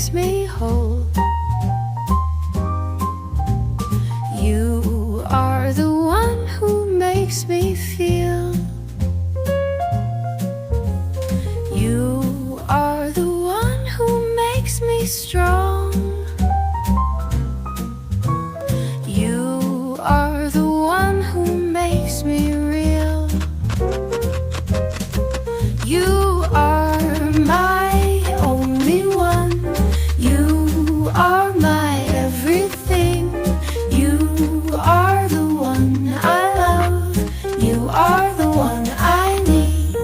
makes me whole. You are the one who makes me feel. You are the one who makes me strong. You are the one who makes me real. You are my only one. You are my everything. You are the one I love. You are the one I need.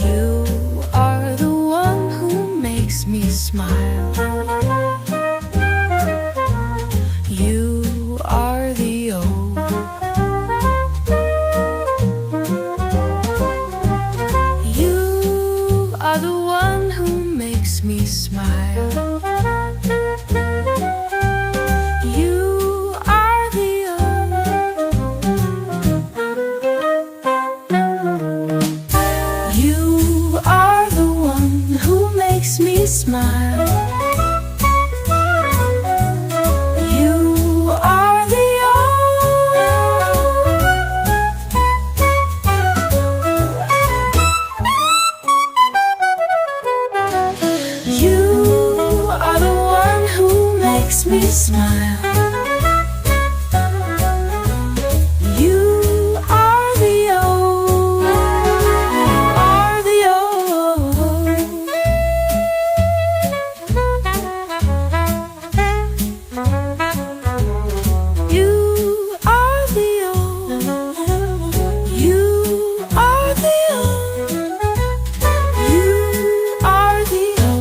You are the one who makes me smile. You are the O. You are the one who makes me smile. You are the O. You are the one who makes me smile. You are the You are the one who makes me smile. You are the O. You are the O. You are the O. You are the O. You are the O.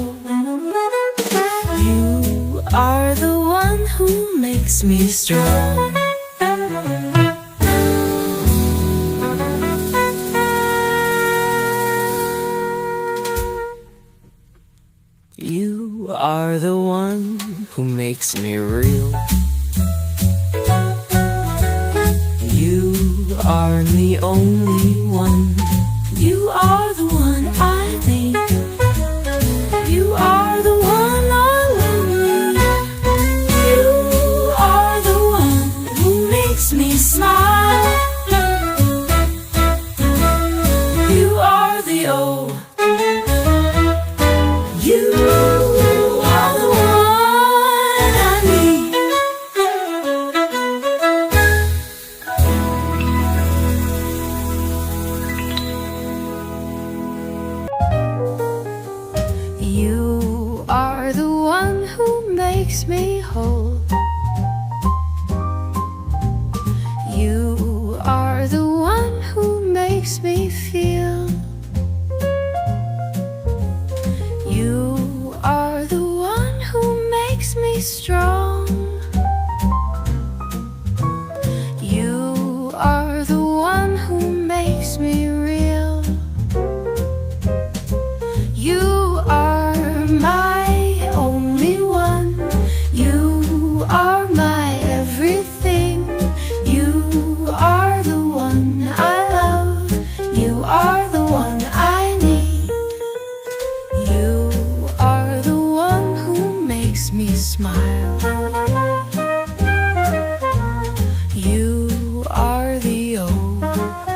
You are the one who makes me strong. You are the one who makes me real. You are the only one. You are the one I need. You are the one I love. You are the one who makes me smile. You are the O. You are the one I need. You are the one who makes me whole. You are the one who makes me